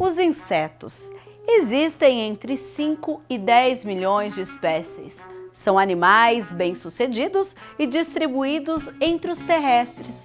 Os insetos. Existem entre 5 e 10 milhões de espécies. São animais bem-sucedidos e distribuídos entre os terrestres.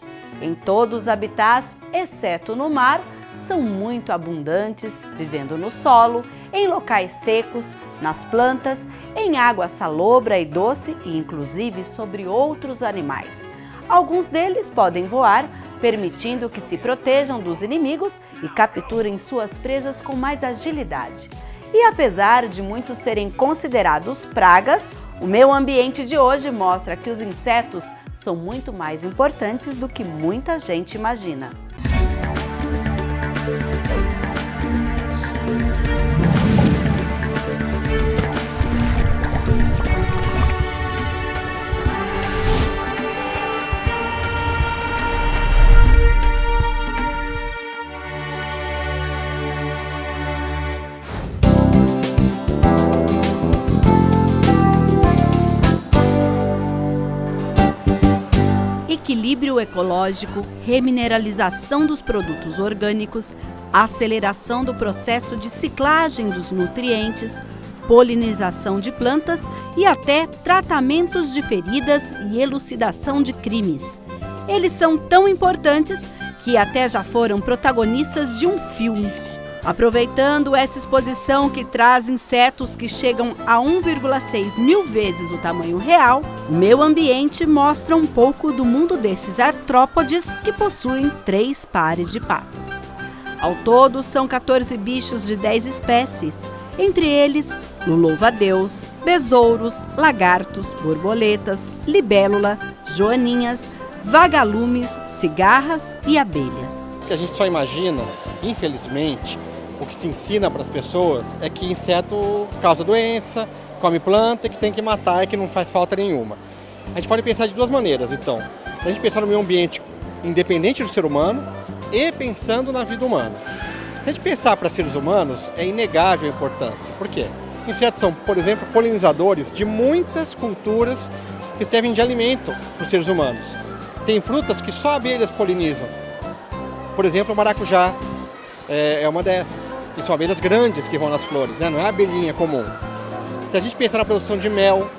Em todos os habitats, exceto no mar, são muito abundantes, vivendo no solo, em locais secos, nas plantas, em água salobra e doce e inclusive sobre outros animais. Alguns deles podem voar, permitindo que se protejam dos inimigos e capturem suas presas com mais agilidade. E apesar de muitos serem considerados pragas, o Meio Ambiente de hoje mostra que os insetos são muito mais importantes do que muita gente imagina. Equilíbrio ecológico, remineralização dos produtos orgânicos, aceleração do processo de ciclagem dos nutrientes, polinização de plantas e até tratamentos de feridas e elucidação de crimes. Eles são tão importantes que até já foram protagonistas de um filme. Aproveitando essa exposição que traz insetos que chegam a 1,6 mil vezes o tamanho real, o Meio Ambiente mostra um pouco do mundo desses artrópodes que possuem 3 pares de patas. Ao todo, são 14 bichos de 10 espécies, entre eles o louva-a-Deus, besouros, lagartos, borboletas, libélula, joaninhas, vagalumes, cigarras e abelhas. O que a gente só imagina, infelizmente, o que se ensina para as pessoas é que inseto causa doença, come planta e que tem que matar e que não faz falta nenhuma. A gente pode pensar de duas maneiras, então. Se a gente pensar no meio ambiente independente do ser humano e pensando na vida humana. Se a gente pensar para seres humanos, é inegável a importância. Por quê? Insetos são, por exemplo, polinizadores de muitas culturas que servem de alimento para os seres humanos. Tem frutas que só abelhas polinizam. Por exemplo, o maracujá é uma dessas. E são abelhas grandes que vão nas flores, né? Não é abelhinha comum. Se a gente pensar na produção de mel,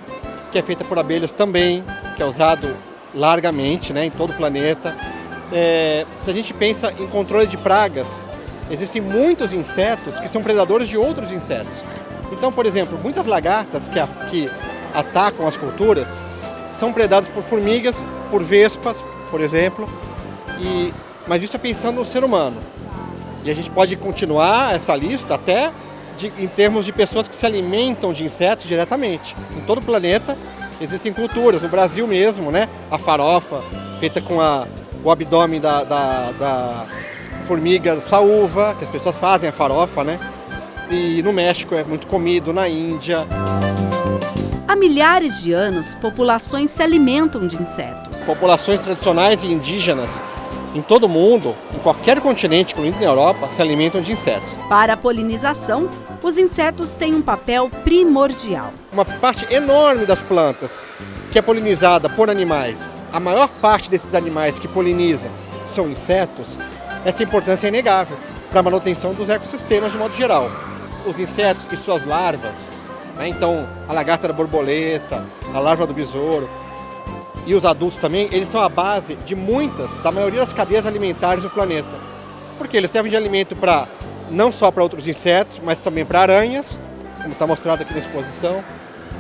que é feita por abelhas também, que é usado largamente, né, em todo o planeta. Se a gente pensa em controle de pragas, existem muitos insetos que são predadores de outros insetos. Então, por exemplo, muitas lagartas que atacam as culturas são predadas por formigas, por vespas, por exemplo. Mas isso é pensando no ser humano. E a gente pode continuar essa lista até em termos de pessoas que se alimentam de insetos diretamente. Em todo o planeta existem culturas, no Brasil mesmo, né? A farofa, feita com o abdômen da formiga saúva, que as pessoas fazem a farofa, né? E no México é muito comido, na Índia. Há milhares de anos, populações se alimentam de insetos. Populações tradicionais e indígenas em todo o mundo, em qualquer continente, incluindo na Europa, se alimentam de insetos. Para a polinização, os insetos têm um papel primordial. Uma parte enorme das plantas que é polinizada por animais, a maior parte desses animais que polinizam são insetos, essa importância é inegável para a manutenção dos ecossistemas de modo geral. Os insetos e suas larvas, né? Então a lagarta da borboleta, a larva do besouro, e os adultos também, eles são a base de da maioria das cadeias alimentares do planeta. Porque eles servem de alimento não só para outros insetos, mas também para aranhas, como está mostrado aqui na exposição,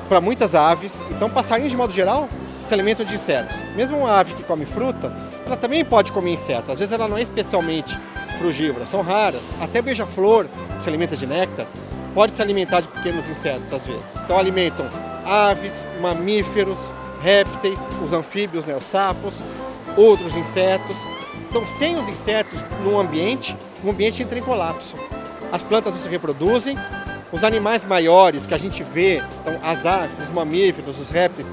para muitas aves. Então, passarinhos, de modo geral, se alimentam de insetos. Mesmo uma ave que come fruta, ela também pode comer insetos. Às vezes ela não é especialmente frugívora, são raras. Até beija-flor, que se alimenta de néctar, pode se alimentar de pequenos insetos, às vezes. Então, alimentam aves, mamíferos, répteis, os anfíbios, né, os sapos, outros insetos. Então, sem os insetos no ambiente, o ambiente entra em colapso. As plantas não se reproduzem, os animais maiores que a gente vê, então as aves, os mamíferos, os répteis,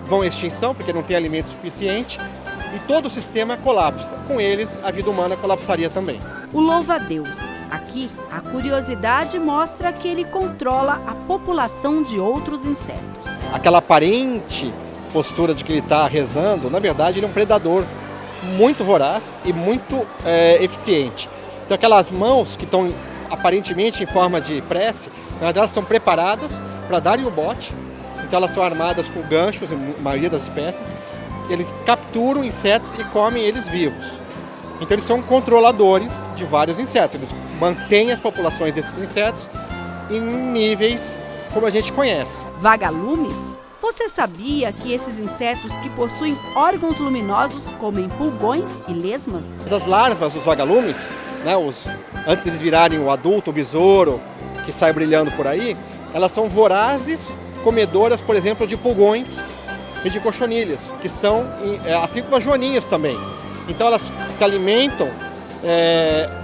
vão à extinção porque não tem alimento suficiente e todo o sistema colapsa. Com eles, a vida humana colapsaria também. O louva-a-Deus. Aqui, a curiosidade mostra que ele controla a população de outros insetos. Aquela aparente postura de que ele está rezando, na verdade ele é um predador muito voraz e muito eficiente. Então aquelas mãos que estão aparentemente em forma de prece, mas elas estão preparadas para darem o bote. Então elas são armadas com ganchos, em maioria das espécies. Eles capturam insetos e comem eles vivos. Então eles são controladores de vários insetos. Eles mantêm as populações desses insetos em níveis como a gente conhece. Vagalumes? Você sabia que esses insetos que possuem órgãos luminosos comem pulgões e lesmas? As larvas dos vagalumes, né, antes de eles virarem o adulto, o besouro, que sai brilhando por aí, elas são vorazes comedoras, por exemplo, de pulgões e de cochonilhas, que são, assim como as joaninhas também. Então elas se alimentam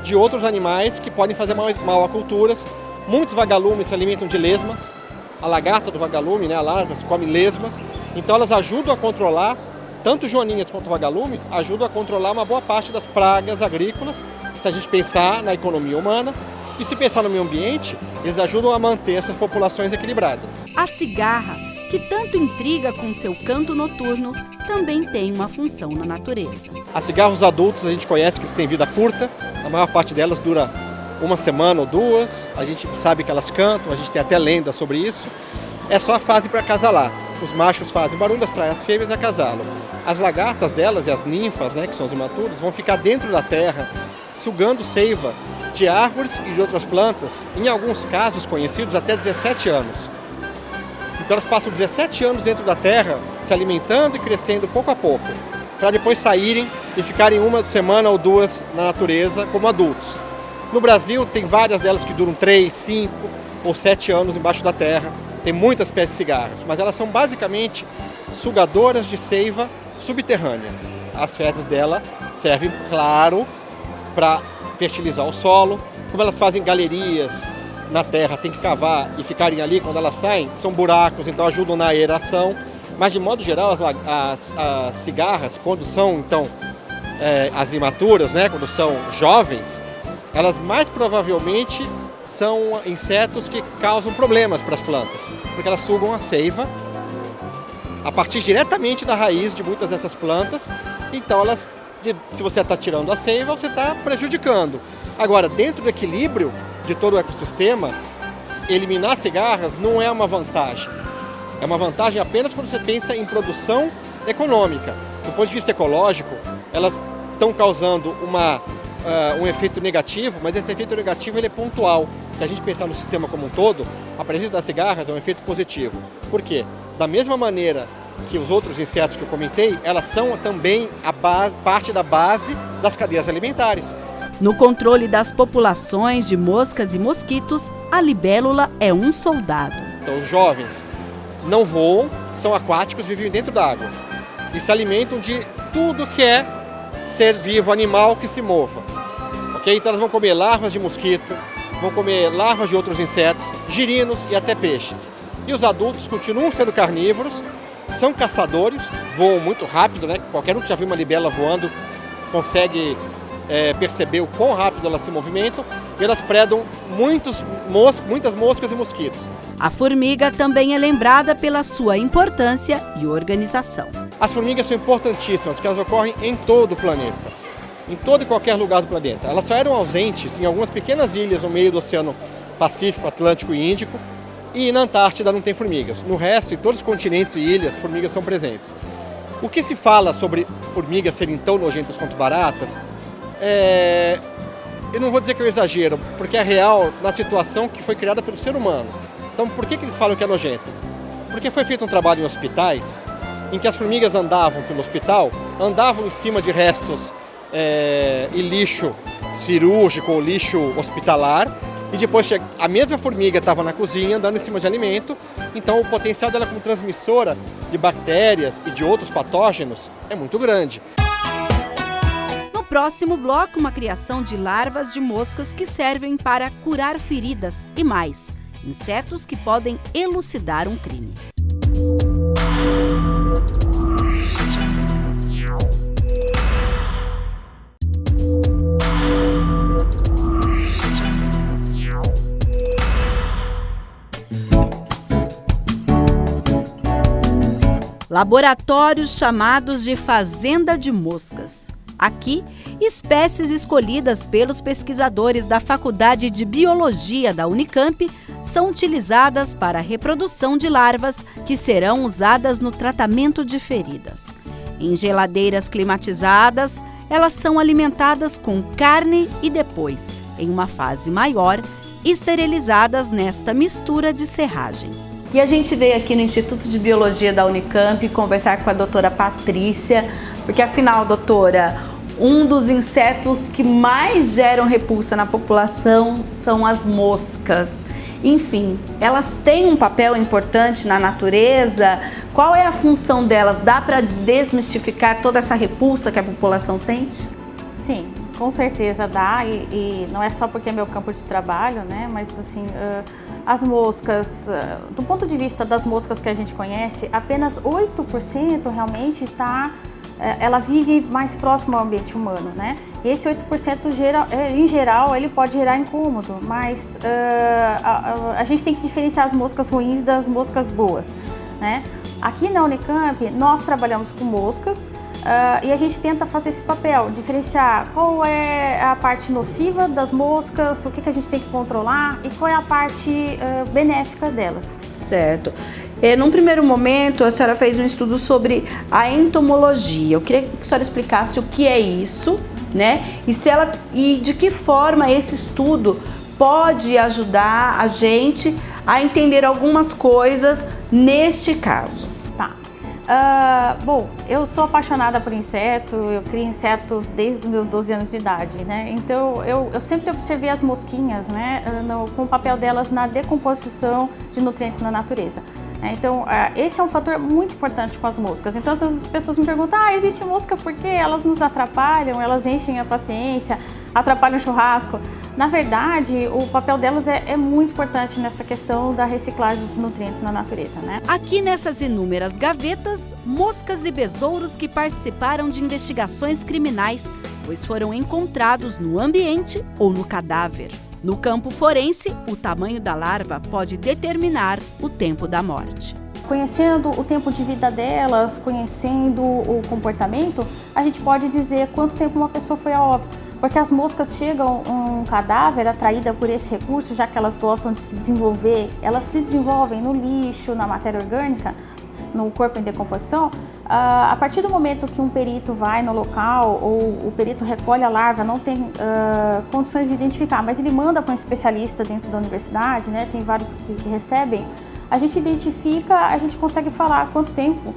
de outros animais que podem fazer mal a culturas. Muitos vagalumes se alimentam de lesmas. A lagarta do vagalume, né, a larva, come lesmas. Então elas ajudam a controlar, tanto joaninhas quanto vagalumes, ajudam a controlar uma boa parte das pragas agrícolas, se a gente pensar na economia humana. E se pensar no meio ambiente, eles ajudam a manter essas populações equilibradas. A cigarra, que tanto intriga com seu canto noturno, também tem uma função na natureza. As cigarras adultos a gente conhece que eles têm vida curta, a maior parte delas dura uma semana ou duas, a gente sabe que elas cantam, a gente tem até lenda sobre isso. É só a fase para acasalar. Os machos fazem barulho, atraem as fêmeas e acasalam. As lagartas delas e as ninfas, né, que são os imaturos, vão ficar dentro da terra, sugando seiva de árvores e de outras plantas, em alguns casos conhecidos até 17 anos. Então elas passam 17 anos dentro da terra, se alimentando e crescendo pouco a pouco, para depois saírem e ficarem uma semana ou duas na natureza como adultos. No Brasil tem várias delas que duram 3, 5 ou 7 anos embaixo da terra, tem muitas espécies de cigarras, mas elas são basicamente sugadoras de seiva subterrâneas. As fezes dela servem, claro, para fertilizar o solo. Como elas fazem galerias na terra, tem que cavar e ficarem ali, quando elas saem, são buracos, então ajudam na aeração. Mas de modo geral, as cigarras, quando são então as imaturas, né, quando são jovens, elas mais provavelmente são insetos que causam problemas para as plantas, porque elas sugam a seiva a partir diretamente da raiz de muitas dessas plantas. Então elas, se você está tirando a seiva, você está prejudicando. Agora, dentro do equilíbrio de todo o ecossistema, eliminar cigarras não é uma vantagem. É uma vantagem apenas quando você pensa em produção econômica. Do ponto de vista ecológico, elas estão causando um efeito negativo, mas esse efeito negativo ele é pontual. Se a gente pensar no sistema como um todo, a presença das cigarras é um efeito positivo. Por quê? Da mesma maneira que os outros insetos que eu comentei, elas são também parte da base das cadeias alimentares. No controle das populações de moscas e mosquitos, a libélula é um soldado. Então os jovens não voam, são aquáticos, vivem dentro d'água e se alimentam de tudo que é ser vivo, animal que se mova. Okay? Então elas vão comer larvas de mosquito, vão comer larvas de outros insetos, girinos e até peixes. E os adultos continuam sendo carnívoros, são caçadores, voam muito rápido, né? Qualquer um que já viu uma libélula voando consegue perceber o quão rápido elas se movimentam, e elas predam muitas moscas e mosquitos. A formiga também é lembrada pela sua importância e organização. As formigas são importantíssimas, porque elas ocorrem em todo o planeta, em todo e qualquer lugar do planeta. Elas só eram ausentes em algumas pequenas ilhas no meio do Oceano Pacífico, Atlântico e Índico, e na Antártida não tem formigas. No resto, em todos os continentes e ilhas, formigas são presentes. O que se fala sobre formigas serem tão nojentas quanto baratas, eu não vou dizer que eu exagero, porque é real na situação que foi criada pelo ser humano. Então, por que eles falam que é nojento? Porque foi feito um trabalho em hospitais, em que as formigas andavam pelo hospital, andavam em cima de restos e lixo cirúrgico ou lixo hospitalar, e depois a mesma formiga estava na cozinha andando em cima de alimento, então o potencial dela como transmissora de bactérias e de outros patógenos é muito grande. No próximo bloco, uma criação de larvas de moscas que servem para curar feridas e mais, insetos que podem elucidar um crime. Laboratórios chamados de fazenda de moscas. Aqui, espécies escolhidas pelos pesquisadores da Faculdade de Biologia da Unicamp são utilizadas para a reprodução de larvas que serão usadas no tratamento de feridas. Em geladeiras climatizadas, elas são alimentadas com carne e depois, em uma fase maior, esterilizadas nesta mistura de serragem. E a gente veio aqui no Instituto de Biologia da Unicamp conversar com a doutora Patrícia, porque afinal, doutora, um dos insetos que mais geram repulsa na população são as moscas. Enfim, elas têm um papel importante na natureza. Qual é a função delas? Dá para desmistificar toda essa repulsa que a população sente? Sim, com certeza dá, e não é só porque é meu campo de trabalho, né? Mas assim, as moscas, do ponto de vista das moscas que a gente conhece, apenas 8% realmente ela vive mais próximo ao ambiente humano, né? E esse 8% em geral, ele pode gerar incômodo, mas a gente tem que diferenciar as moscas ruins das moscas boas, né? Aqui na Unicamp, nós trabalhamos com moscas e a gente tenta fazer esse papel, diferenciar qual é a parte nociva das moscas, o que a gente tem que controlar e qual é a parte benéfica delas. Certo. Num primeiro momento, a senhora fez um estudo sobre a entomologia. Eu queria que a senhora explicasse o que é isso, né? E de que forma esse estudo pode ajudar a gente a entender algumas coisas neste caso. Tá. Bom, eu sou apaixonada por inseto, eu crio insetos desde os meus 12 anos de idade, né? Então eu sempre observei as mosquinhas, né, com o papel delas na decomposição de nutrientes na natureza. Então, esse é um fator muito importante com as moscas. Então, as pessoas me perguntam, existe mosca porque elas nos atrapalham, elas enchem a paciência, atrapalham o churrasco. Na verdade, o papel delas é muito importante nessa questão da reciclagem de nutrientes na natureza, né? Aqui nessas inúmeras gavetas, moscas e besouros que participaram de investigações criminais, pois foram encontrados no ambiente ou no cadáver. No campo forense, o tamanho da larva pode determinar o tempo da morte. Conhecendo o tempo de vida delas, conhecendo o comportamento, a gente pode dizer quanto tempo uma pessoa foi a óbito. Porque as moscas chegam a um cadáver atraída por esse recurso, já que elas gostam de se desenvolver, elas se desenvolvem no lixo, na matéria orgânica, no corpo em decomposição. A partir do momento que um perito vai no local ou o perito recolhe a larva, não tem condições de identificar, mas ele manda para um especialista dentro da universidade, né? Tem vários que recebem, a gente identifica, a gente consegue falar quanto tempo,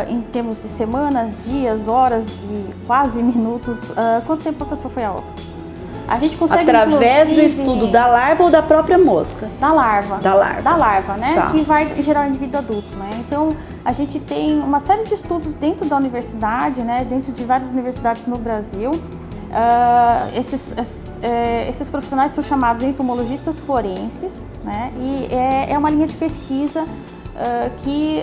em termos de semanas, dias, horas e quase minutos, quanto tempo a pessoa foi a óbito. A gente consegue, através do estudo da larva ou da própria mosca? Da larva. Da larva. Da larva, né? Tá. Que vai gerar o indivíduo adulto, né? Então, a gente tem uma série de estudos dentro da universidade, né? Dentro de várias universidades no Brasil. Esses profissionais são chamados entomologistas forenses, né? E é uma linha de pesquisa que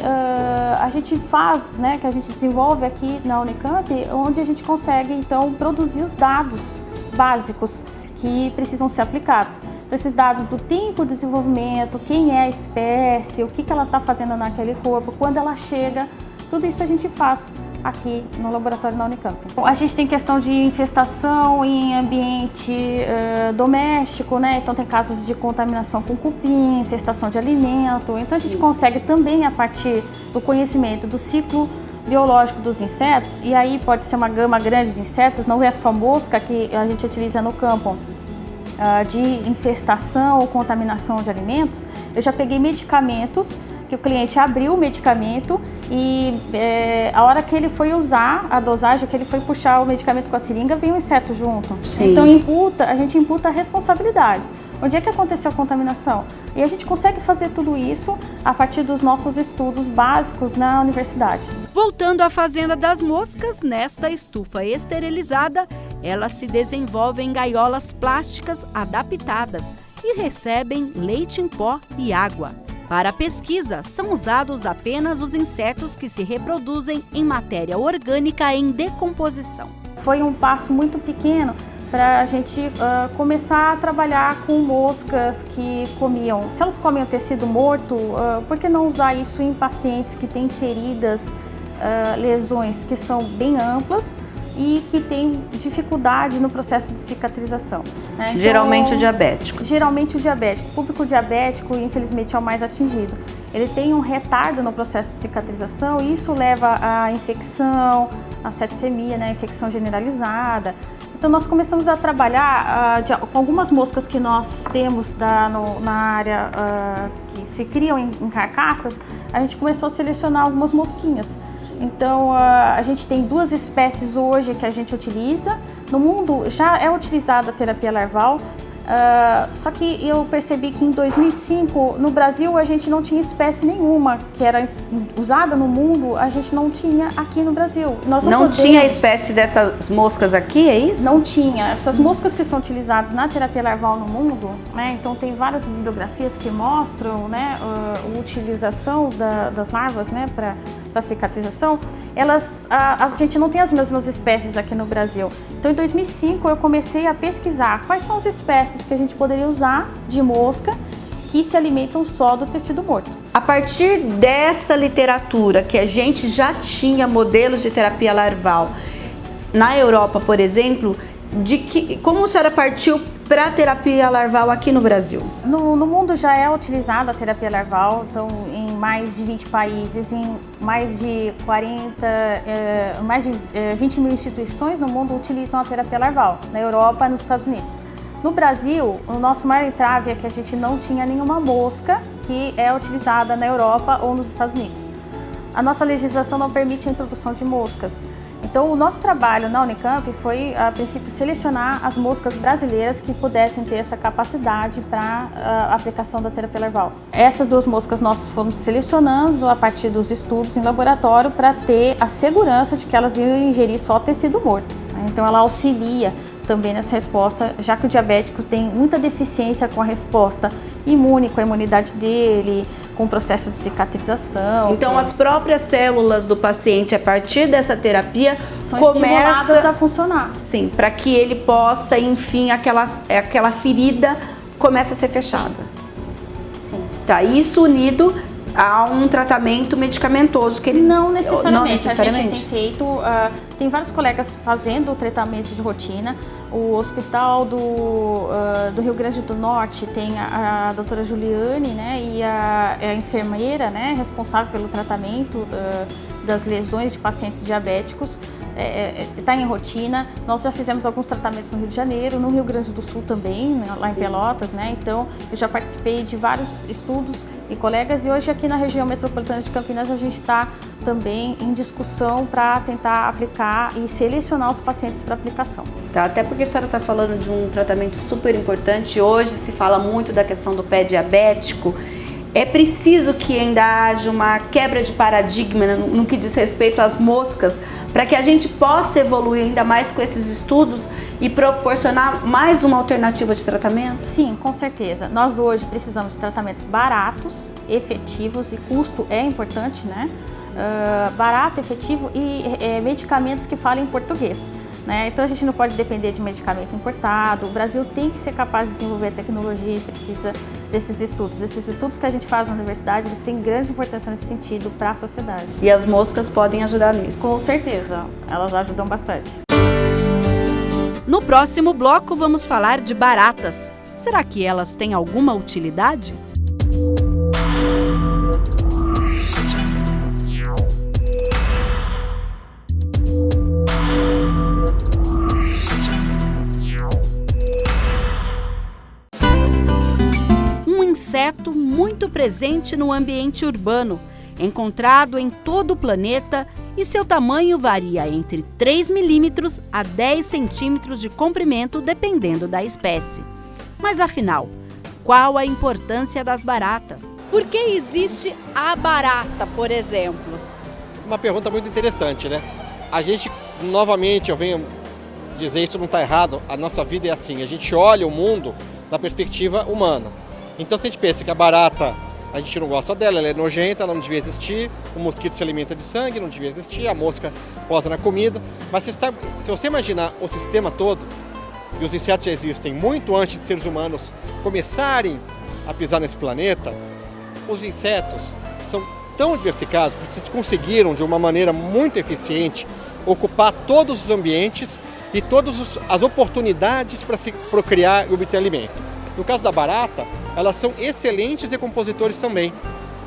a gente faz, né? Que a gente desenvolve aqui na Unicamp, onde a gente consegue, então, produzir os dados básicos que precisam ser aplicados. Então, esses dados do tempo de desenvolvimento, quem é a espécie, o que ela está fazendo naquele corpo, quando ela chega, tudo isso a gente faz aqui no laboratório da Unicamp. A gente tem questão de infestação em ambiente doméstico, né? Então tem casos de contaminação com cupim, infestação de alimento. Então a gente consegue também, a partir do conhecimento do ciclo biológico dos insetos, e aí pode ser uma gama grande de insetos, não é só mosca que a gente utiliza no campo de infestação ou contaminação de alimentos. Eu já peguei medicamentos que o cliente abriu o medicamento e a hora que ele foi usar a dosagem, que ele foi puxar o medicamento com a seringa, veio um inseto junto. Sim. Então a gente imputa a responsabilidade. Onde é que aconteceu a contaminação? E a gente consegue fazer tudo isso a partir dos nossos estudos básicos na universidade. Voltando à fazenda das moscas, nesta estufa esterilizada, elas se desenvolvem em gaiolas plásticas adaptadas e recebem leite em pó e água. Para a pesquisa, são usados apenas os insetos que se reproduzem em matéria orgânica em decomposição. Foi um passo muito pequeno para a gente começar a trabalhar com moscas que comiam. Se elas comem o tecido morto, por que não usar isso em pacientes que têm feridas, lesões que são bem amplas, e que tem dificuldade no processo de cicatrização, né? Então, geralmente o diabético. Geralmente o diabético. O público diabético, infelizmente, é o mais atingido. Ele tem um retardo no processo de cicatrização e isso leva à infecção, à septicemia, né? Infecção generalizada. Então nós começamos a trabalhar com algumas moscas que nós temos na área que se criam em carcaças, a gente começou a selecionar algumas mosquinhas. Então a gente tem 2 espécies hoje que a gente utiliza. No mundo já é utilizada a terapia larval, só que eu percebi que em 2005 no Brasil a gente não tinha espécie nenhuma que era usada no mundo, a gente não tinha aqui no Brasil. Nós não tinha espécie dessas moscas aqui, é isso? Não tinha. Essas moscas que são utilizadas na terapia larval no mundo, né? Então tem várias bibliografias que mostram, né, a utilização das larvas, né, para cicatrização. A gente não tem as mesmas espécies aqui no Brasil. Então em 2005 eu comecei a pesquisar quais são as espécies que a gente poderia usar de mosca que se alimentam só do tecido morto. A partir dessa literatura que a gente já tinha modelos de terapia larval na Europa, por exemplo, como a senhora partiu para a terapia larval aqui no Brasil? No mundo já é utilizada a terapia larval, então em mais de 20 países, em mais de 20 mil instituições no mundo utilizam a terapia larval, na Europa e nos Estados Unidos. No Brasil, o nosso maior entrave é que a gente não tinha nenhuma mosca que é utilizada na Europa ou nos Estados Unidos. A nossa legislação não permite a introdução de moscas. Então, o nosso trabalho na Unicamp foi, a princípio, selecionar as moscas brasileiras que pudessem ter essa capacidade para a aplicação da terapia larval. Essas 2 moscas nós fomos selecionando a partir dos estudos em laboratório para ter a segurança de que elas iam ingerir só tecido morto, né? Então, ela auxilia também nessa resposta, já que o diabético tem muita deficiência com a resposta imune, com a imunidade dele, com o processo de cicatrização. Então as próprias células do paciente, a partir dessa terapia, são estimuladas a funcionar. Sim, para que ele possa, enfim, aquela ferida comece a ser fechada. Sim. Tá, isso unido a um tratamento medicamentoso que ele não necessariamente. A gente tem feito, tem vários colegas fazendo o tratamento de rotina. O hospital do Rio Grande do Norte tem a doutora Juliane, né, e a enfermeira, né, responsável pelo tratamento das lesões de pacientes diabéticos, está em rotina. Nós já fizemos alguns tratamentos no Rio de Janeiro, no Rio Grande do Sul também, né, lá em Pelotas, né? Então eu já participei de vários estudos e colegas, e hoje aqui na região metropolitana de Campinas a gente está também em discussão para tentar aplicar e selecionar os pacientes para aplicação. Tá, até porque a senhora está falando de um tratamento super importante. Hoje se fala muito da questão do pé diabético. É preciso que ainda haja uma quebra de paradigma no que diz respeito às moscas, para que a gente possa evoluir ainda mais com esses estudos e proporcionar mais uma alternativa de tratamento? Sim, com certeza. Nós hoje precisamos de tratamentos baratos, efetivos, e custo é importante, né? Barato, efetivo e medicamentos que falem português, né? Então a gente não pode depender de medicamento importado. O Brasil tem que ser capaz de desenvolver tecnologia e precisa desses estudos. Esses estudos que a gente faz na universidade, eles têm grande importância nesse sentido para a sociedade. E as moscas podem ajudar nisso? Com certeza, elas ajudam bastante. No próximo bloco vamos falar de baratas. Será que elas têm alguma utilidade? Inseto muito presente no ambiente urbano, encontrado em todo o planeta, e seu tamanho varia entre 3 milímetros a 10 centímetros de comprimento, dependendo da espécie. Mas afinal, qual a importância das baratas? Por que existe a barata, por exemplo? Uma pergunta muito interessante, né? A gente, novamente, eu venho dizer, isso não está errado, a nossa vida é assim, a gente olha o mundo da perspectiva humana. Então se a gente pensa que a barata, a gente não gosta dela, ela é nojenta, ela não devia existir, o mosquito se alimenta de sangue, não devia existir, a mosca posa na comida, mas se você imaginar o sistema todo, e os insetos já existem muito antes de seres humanos começarem a pisar nesse planeta, os insetos são tão diversificados, porque eles conseguiram de uma maneira muito eficiente ocupar todos os ambientes e todas as oportunidades para se procriar e obter alimento. No caso da barata, elas são excelentes decompositores também.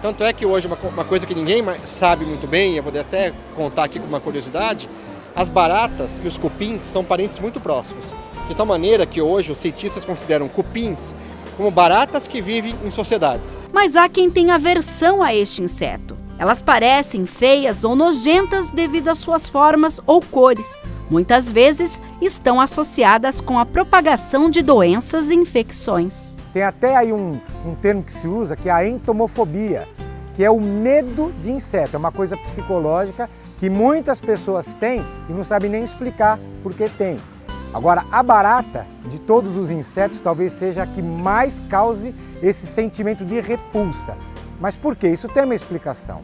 Tanto é que hoje, uma coisa que ninguém sabe muito bem, eu vou até contar aqui com uma curiosidade, as baratas e os cupins são parentes muito próximos. De tal maneira que hoje os cientistas consideram cupins como baratas que vivem em sociedades. Mas há quem tenha aversão a este inseto. Elas parecem feias ou nojentas devido às suas formas ou cores. Muitas vezes estão associadas com a propagação de doenças e infecções. Tem até aí um termo que se usa, que é a entomofobia, que é o medo de inseto. É uma coisa psicológica que muitas pessoas têm e não sabem nem explicar por que tem. Agora, a barata, de todos os insetos, talvez seja a que mais cause esse sentimento de repulsa. Mas por quê? Isso tem uma explicação.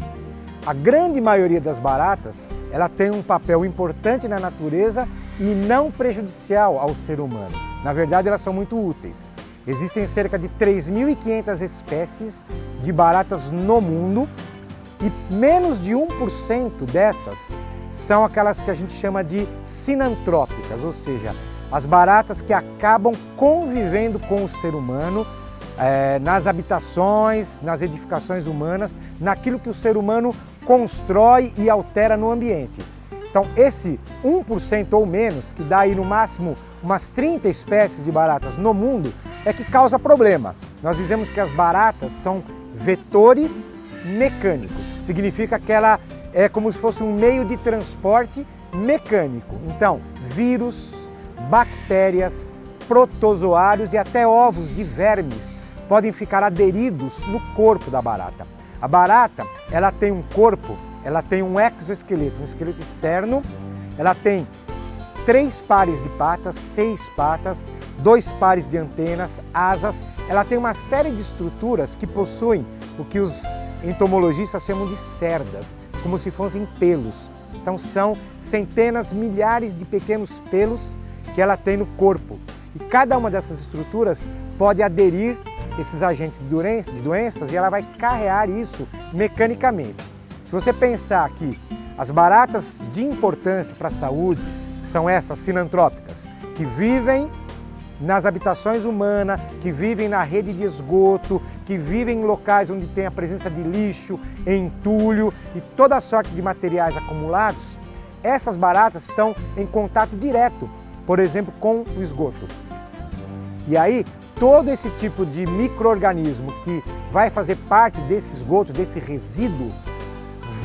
A grande maioria das baratas, ela tem um papel importante na natureza e não prejudicial ao ser humano. Na verdade, elas são muito úteis. Existem cerca de 3.500 espécies de baratas no mundo e menos de 1% dessas são aquelas que a gente chama de sinantrópicas, ou seja, as baratas que acabam convivendo com o ser humano nas habitações, nas edificações humanas, naquilo que o ser humano constrói e altera no ambiente. Então, esse 1% ou menos, que dá aí no máximo umas 30 espécies de baratas no mundo, é que causa problema. Nós dizemos que as baratas são vetores mecânicos. Significa que ela é como se fosse um meio de transporte mecânico. Então, vírus, bactérias, protozoários e até ovos de vermes podem ficar aderidos no corpo da barata. A barata, ela tem um corpo, ela tem um exoesqueleto, um esqueleto externo, ela tem 3 pares de patas, 6 patas, 2 pares de antenas, asas, ela tem uma série de estruturas que possuem o que os entomologistas chamam de cerdas, como se fossem pelos. Então são centenas, milhares de pequenos pelos que ela tem no corpo. E cada uma dessas estruturas pode aderir esses agentes de doenças e ela vai carrear isso mecanicamente. Se você pensar que as baratas de importância para a saúde são essas sinantrópicas, que vivem nas habitações humanas, que vivem na rede de esgoto, que vivem em locais onde tem a presença de lixo, entulho e toda sorte de materiais acumulados, essas baratas estão em contato direto, por exemplo, com o esgoto. E aí, todo esse tipo de micro-organismo que vai fazer parte desse esgoto, desse resíduo,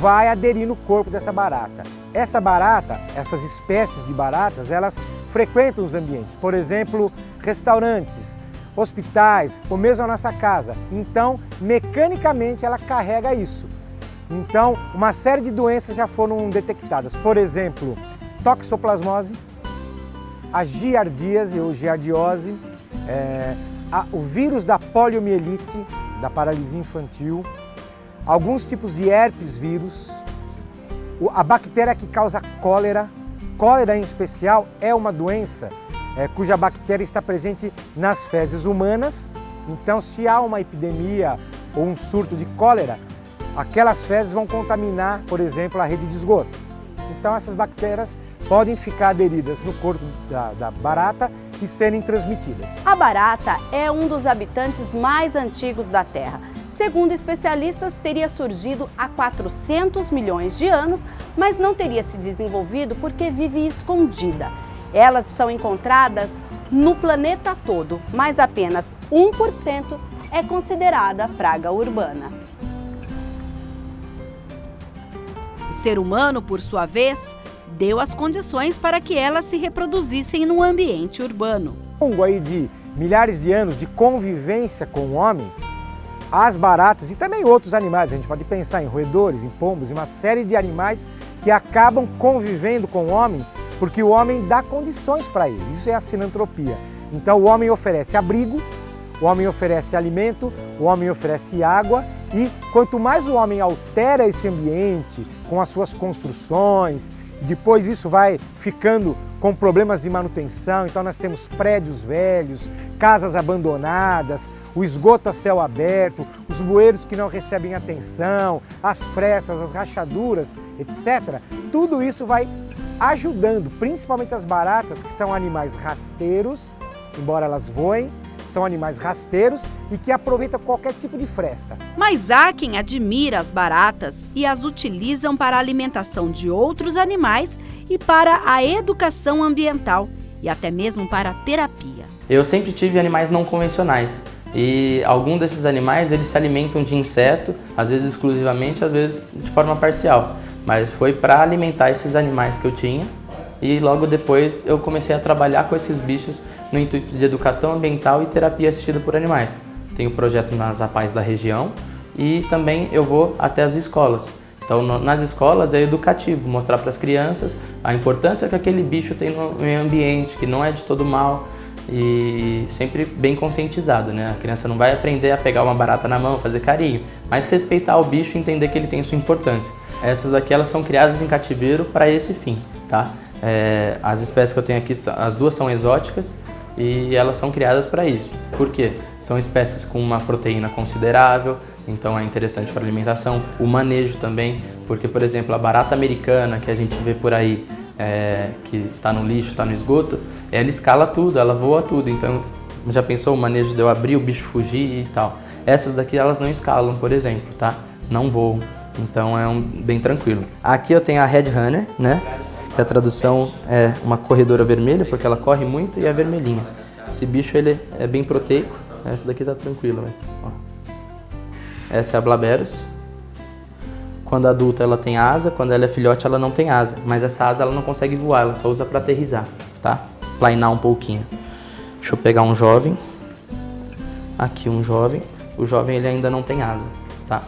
vai aderir no corpo dessa barata. Essa barata, essas espécies de baratas, elas frequentam os ambientes, por exemplo, restaurantes, hospitais ou mesmo a nossa casa. Então, mecanicamente, ela carrega isso. Então, uma série de doenças já foram detectadas. Por exemplo, toxoplasmose, a giardíase ou giardiose, o vírus da poliomielite, da paralisia infantil, alguns tipos de herpes vírus, a bactéria que causa cólera. Cólera, em especial, é uma doença cuja bactéria está presente nas fezes humanas. Então, se há uma epidemia ou um surto de cólera, aquelas fezes vão contaminar, por exemplo, a rede de esgoto. Então, essas bactérias podem ficar aderidas no corpo da barata e serem transmitidas. A barata é um dos habitantes mais antigos da Terra. Segundo especialistas, teria surgido há 400 milhões de anos, mas não teria se desenvolvido porque vive escondida. Elas são encontradas no planeta todo, mas apenas 1% é considerada praga urbana. O ser humano, por sua vez, deu as condições para que elas se reproduzissem no ambiente urbano. Ao longo aí de milhares de anos de convivência com o homem, as baratas e também outros animais, a gente pode pensar em roedores, em pombos, em uma série de animais que acabam convivendo com o homem porque o homem dá condições para ele. Isso é a sinantropia. Então o homem oferece abrigo, o homem oferece alimento, o homem oferece água e quanto mais o homem altera esse ambiente com as suas construções, depois isso vai ficando com problemas de manutenção, então nós temos prédios velhos, casas abandonadas, o esgoto a céu aberto, os bueiros que não recebem atenção, as frestas, as rachaduras, etc. Tudo isso vai ajudando principalmente as baratas, que são animais rasteiros, embora elas voem, são animais rasteiros e que aproveitam qualquer tipo de fresta. Mas há quem admira as baratas e as utilizam para a alimentação de outros animais e para a educação ambiental e até mesmo para a terapia. Eu sempre tive animais não convencionais e alguns desses animais eles se alimentam de inseto, às vezes exclusivamente, às vezes de forma parcial. Mas foi para alimentar esses animais que eu tinha e logo depois eu comecei a trabalhar com esses bichos no intuito de educação ambiental e terapia assistida por animais. Tenho projeto nas APAES da região e também eu vou até as escolas. Então nas escolas é educativo, mostrar para as crianças a importância que aquele bicho tem no meio ambiente, que não é de todo mal e sempre bem conscientizado, né? A criança não vai aprender a pegar uma barata na mão, fazer carinho, mas respeitar o bicho e entender que ele tem sua importância. Essas aqui elas são criadas em cativeiro para esse fim, tá? As espécies que eu tenho aqui, as duas são exóticas e elas são criadas para isso. Por quê? São espécies com uma proteína considerável, então é interessante para alimentação. O manejo também, porque, por exemplo, a barata americana que a gente vê por aí, que está no lixo, está no esgoto, ela escala tudo, ela voa tudo. Então, já pensou o manejo de eu abrir, o bicho fugir e tal? Essas daqui elas não escalam, por exemplo, tá? Não voam. Então é bem tranquilo. Aqui eu tenho a Red Runner, né? Que a tradução é uma corredora vermelha, porque ela corre muito e é vermelhinha. Esse bicho ele é bem proteico. Essa daqui tá tranquila, mas ó. Essa é a Blaberus. Quando adulta ela tem asa, quando ela é filhote ela não tem asa, mas essa asa ela não consegue voar, ela só usa para aterrissar, tá? Plainar um pouquinho. Deixa eu pegar um jovem. Aqui um jovem. O jovem ele ainda não tem asa, tá?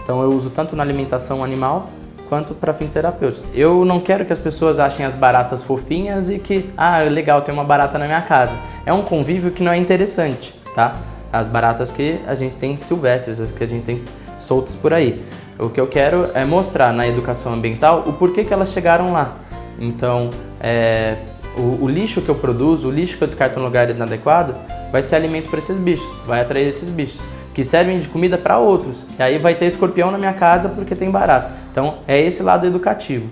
Então eu uso tanto na alimentação animal quanto para fins terapêuticos. Eu não quero que as pessoas achem as baratas fofinhas e que, legal, tem uma barata na minha casa. É um convívio que não é interessante, tá? As baratas que a gente tem silvestres, as que a gente tem soltas por aí. O que eu quero é mostrar na educação ambiental o porquê que elas chegaram lá. Então, o lixo que eu produzo, o lixo que eu descarto em um lugar inadequado, vai ser alimento para esses bichos, vai atrair esses bichos, que servem de comida para outros. E aí vai ter escorpião na minha casa porque tem barata. Então, é esse lado educativo.